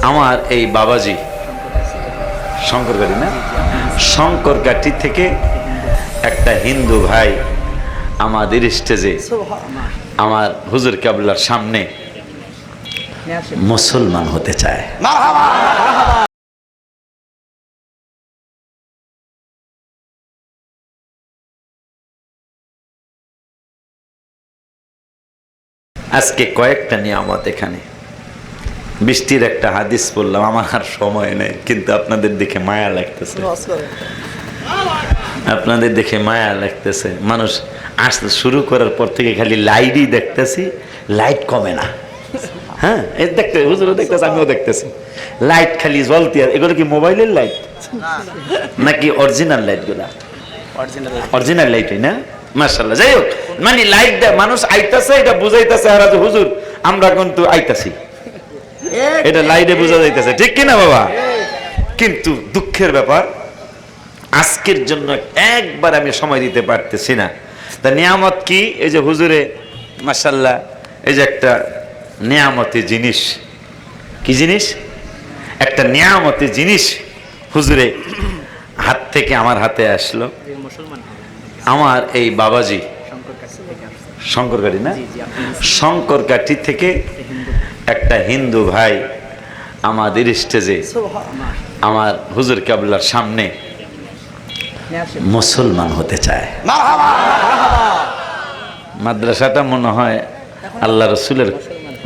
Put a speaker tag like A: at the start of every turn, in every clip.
A: আমার এই বাবাজি শঙ্করগাড়ি না, শঙ্করগাটি থেকে একটা হিন্দু ভাই আমাদের স্টেজে আমার হুজুর কেবলার সামনে মুসলমান হতে চায়। আজকে কয়েকটা নিয়ামত এখানে, বৃষ্টির একটা হাদিস বললাম, আমার আর সময় নেই, কিন্তু আপনাদের দেখে মায়া লাগতেছে, আপনাদের দেখে মায়া লাগতেছে। মানুষ আসতে শুরু করার পর থেকে খালি লাইটই দেখতেছি, লাইট কমে না। হ্যাঁ, দেখতে হুজুরও দেখতেছে, আমিও দেখতেছি, লাইট খালি জ্বলতে। এগুলো কি মোবাইলের লাইট নাকি অরিজিনাল লাইট? গুলা অরিজিনাল লাইটই না, মাশাআল্লাহ। যাই হোক, মানে লাইট দেয়, মানুষ আইতাছে, এটা বুঝাইতেছে আর হুজুর আমরা কিন্তু আইতাছি, এটা লাইটে বোঝা যাইতেছে, ঠিক কিনা বাবা? কিন্তু দুঃখের ব্যাপার, আজকের জন্য একবার আমি সময় দিতে পারতেছি না। তা নিয়ামত কি? এই যে হুজুরে মাশাআল্লাহ, এই যে একটা নিয়ামতি জিনিস। কি জিনিস? একটা নিয়ামতি জিনিস হুজুরে হাত থেকে আমার হাতে আসলো। আমার এই বাবাজি শঙ্করগাটি না, শঙ্করগাটি থেকে একটা হিন্দু ভাই আমাদের স্টেজে আমার হুজুর কেবলার সামনে মুসলমান হতে চায়। মাদ্রাসাটা মনে হয় আল্লাহ রসুলের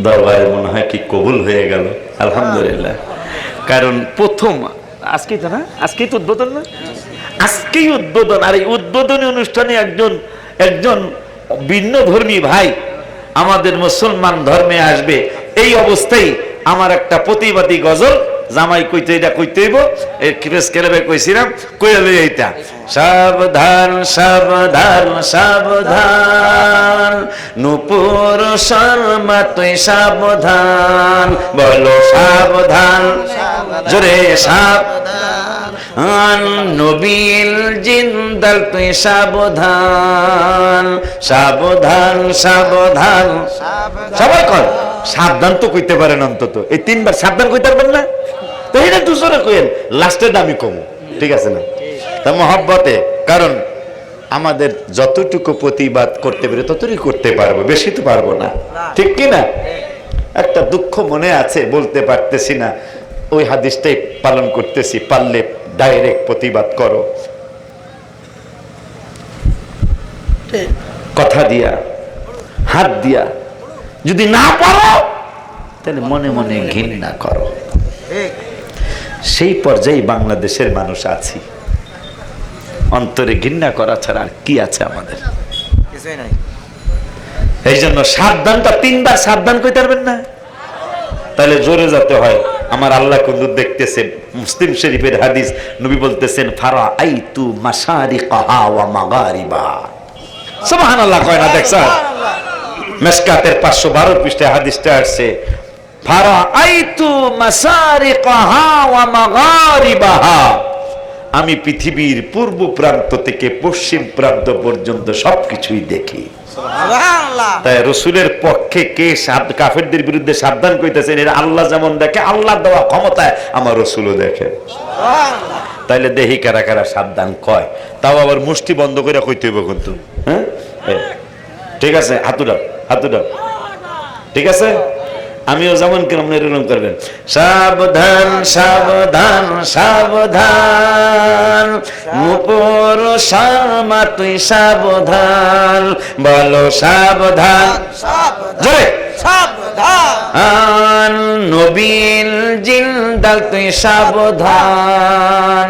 A: দরবারে মনে হয় কি কবুল হয়ে গেল, আলহামদুলিল্লাহ। কারণ প্রথম আজকেই তো না, আজকেই তো উদ্বোধন না, আজকেই উদ্বোধন। আর এই উদ্বোধনী অনুষ্ঠানে একজন ভিন্ন ধর্মী ভাই আমাদের মুসলমান ধর্মে আসবে, এই অবস্থায় আমার একটা প্রতিবাদী গজল জামাই কইতে, এটা কইতে হইব, এই প্রেস ক্লাবে কইছিলাম, কইয়া লই এইটা, সাবধান সাবধান সাবধান নূপুর শর্মা তুই সাবধান, বলো সাবধান, জোরে সাবধান, নবীল জিন্দাল তুই সাবধান, সাবধান সাবধান। সবাই কর সাবধান তো কইতে পারেন, অন্তত এই তিনবার সাবধান কইতে পারবেন না তো এটা দুজনে কইেন, লাস্টের দামি কম, ঠিক আছে না? তা মহব্বতে, কারণ আমাদের যতটুকু প্রতিবাদ করতে পারে ততটুকু করতে পারবো, বেশি তো পারবো না, ঠিক কি না? একটা দুঃখ মনে আছে, বলতে পারতেছি না, ওই হাদিসটাই পালন করতেছি, পারলে ডাইরেক্ট প্রতিবাদ করো, কথা দিয়া হাত দিয়া, যদি না পারো তাহলে মনে মনে ঘৃণা করো। সেই পর্যায়ে বাংলাদেশের মানুষ আছি, অন্তরে ঘৃণা করা ছাড়া আর কি আছে আমাদের? এই জন্য সাবধানটা তিনবার সাবধান কইতে পারবেন না, তাহলে জোরে যেতে হয়। আমার আল্লাহ কিন্তু দেখতেছে, মুসলিম শরীফের হাদিস, নবী বলতেছেন ফারাআইতু মাশারিকাহা ওয়া মাগারিবাহা, সুবহানাল্লাহ কয় না? দেখছেন মিশকাতের 512 পৃষ্ঠায় হাদিসটা আসছে, ফারাআইতু মাশারিকাহা ওয়া মাগারিবাহা, আমি পৃথিবীর পূর্ব প্রান্ত থেকে পশ্চিম প্রান্ত পর্যন্ত সবকিছুই দেখি। তাই রসুলের পক্ষে কে কাফেরদের বিরুদ্ধে সাবধান কইতেছেন, এরা আল্লাহ যেমন দেখে, আল্লাহ দেওয়া ক্ষমতায় আমার রসুলও দেখে। তাইলে দেহি কারা কারা সাবধান কয়, তাও আবার মুষ্টি বন্ধ করে কইতে হইব কিন্তু। হ্যাঁ, ঠিক আছে, হাতুডাও হাতুডাও, ঠিক আছে? আমিও যেমন কেমন এরকম করবেন, সাবধান সাবধান সাবধান নূপুর শর্মা তুই সাবধান, বলো সাবধান, জোরে সাবধান, নবীল জিন্দাল তুই সাবধান,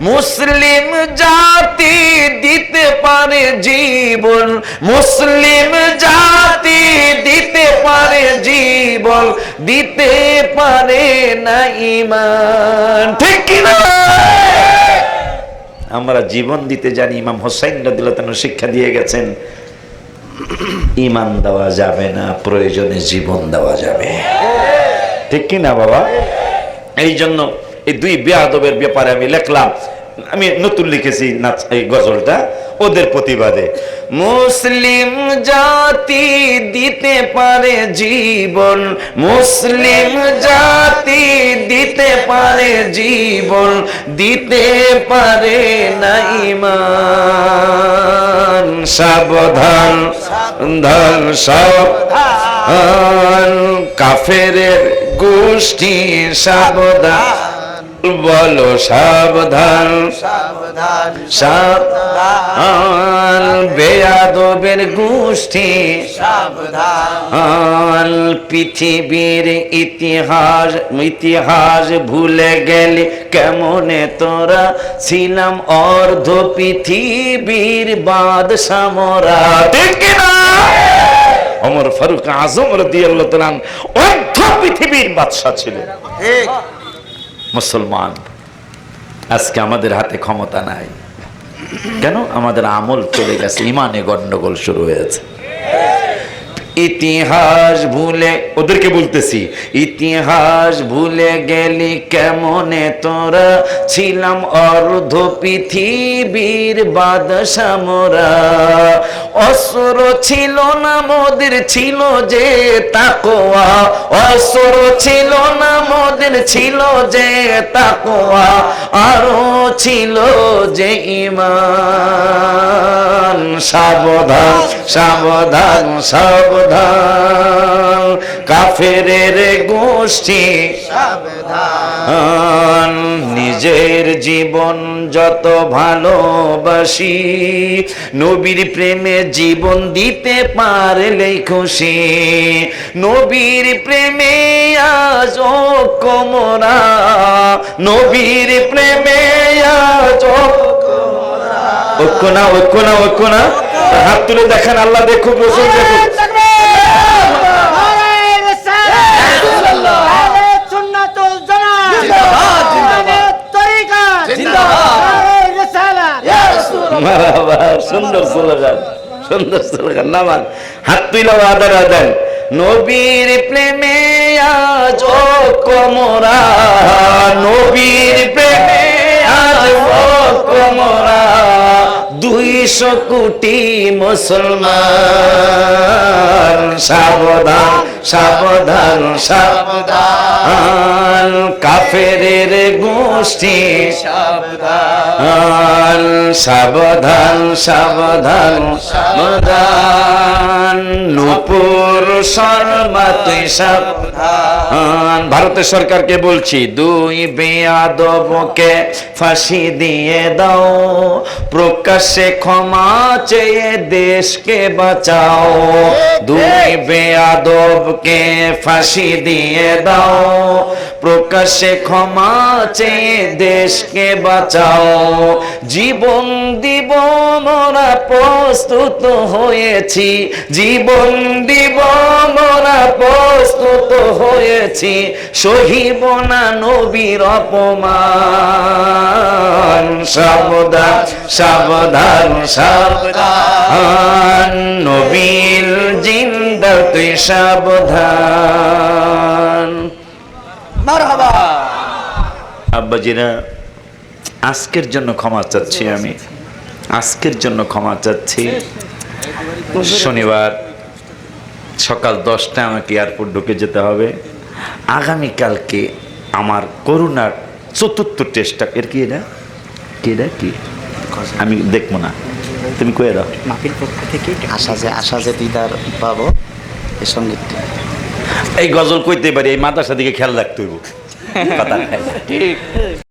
A: মুসলিম জাতি দিতে পারে জীবন, মুসলিম জাতি দিতে পারে জীবন, দিতে পারে না ঈমান, ঠিক কি না? আমরা জীবন দিতে জানি, ইমাম হোসাইন রাদিয়াল্লাহু তাআলা শিক্ষা দিয়ে গেছেন, ঈমান দেওয়া যাবে না, প্রয়োজনে জীবন দেওয়া যাবে, ঠিক কি না বাবা? এই জন্য এই দুই বেয়াদবের ব্যাপারে আমি লিখলাম, আমি নতুন লিখেছি এই গজলটা ওদের প্রতিবাদে। মুসলিম জাতি দিতে পারে জীবন, মুসলিম জাতি দিতে পারে জীবন, দিতে পারে না ঈমান। সাবধান ধন সাবধান, কাফেরের গোষ্ঠী সাবধান, বলো সাবধান
B: সাবধান
A: সাবধান, বেয়াদবের গোষ্ঠী
B: সাবধান।
A: পৃথিবীর ইতিহাস ভুলে গেলে কেমনে তোরা, ছিলাম অর্ধ পৃথিবীর বাদশা মোরা। ঠিক কিনা? ওমর ফারুক আজম রাদিয়াল্লাহু তাআলা অর্ধ পৃথিবীর বাদশা ছিলেন।
B: ঠিক।
A: মুসলমান, আজকে আমাদের হাতে ক্ষমতা নাই কেন? আমাদের আমল চলে গেছে, ইমানে গন্ডগোল শুরু হয়েছে। ইতিহাস ভুলে, ওদেরকে বলতেছি, ইতিহাস ভুলে গেলি কেমনে তোরা, ছিলাম অর্ধ পৃথিবীর বাদশা মোরা। অস্ত্র ছিল না মোদের, ছিল যে তাকওয়া, অস্ত্র ছিল না মোদের, ছিল যে তাকওয়া, আরো ছিল যে ঈমান। সাবধান সাবধান সাবধান, কাফেরের গোষ্ঠী সাবধান। নিজের জীবন যত ভালোবাসি, নবীর প্রেমে জীবন দিতে পারলেই খুশি। নবীর প্রেমে আজ ঐক্য মোরা, নবীর প্রেমে আজ ঐক্য না, ঐক্য না, ঐক্য না। হাত তুলে দেখেন, আল্লাহ দেখুক, রসুল দেখুক। সুন্দর স্লোগান, সুন্দর স্লোগান। নামান হাত তুলে আদারা দেন। নবীর প্রেমে আজ ঐক্য মোরা, নবীর প্রেমে আজ ঐক্য মোরা। 200 কোটি মুসলমান, সাবধান সাবধান সাবধান, কাফেরের গোষ্ঠী সাবধান। সাবধান সাবধান সাবধান, নূপুর শর্মা তুই সাবধান। ভারতের সরকারকে বলছি, 2 বেয়াদবকে ফাঁসি দিয়ে দাও, প্রকাশ্যে ক্ষমা চেয়ে দেশকে বাঁচাও। 2 বেয়াদবকে ফাঁসি দিয়ে দাও, প্রকাশ্যে ক্ষমা চেয়ে দেশকে বাঁচাও। জীবন দিব মোরা প্রস্তুত হয়েছি, জীবন দিব মোরা প্রস্তুত হয়েছি, সহিব না নবীর অপমান। সাবধান সাবধান সাবধান, নবীর জিন্দা তুই সাবধান।
B: মারহাবা।
A: আব্বাজিরা, আজকের জন্য ক্ষমা চাচ্ছি, আমি আজকের জন্য ক্ষমা চাচ্ছি। শনিবার সকাল 10টায় আমাকে এয়ারপোর্ট ঢুকে যেতে হবে। আগামীকালকে আমার করোনার 4র্থ টেস্টটা, এর কি এটা কি এটা কি আমি দেখবো না, তুমি কয়ে দাও।
B: মাহফিল পক্ষ থেকে আশা যে দিদার পাবো এই সঙ্গীতটি।
A: এই গজল কইতে পারি, এই মাদ্রাসা দিকে খেয়াল রাখতে হইব। কথা নাই। ঠিক।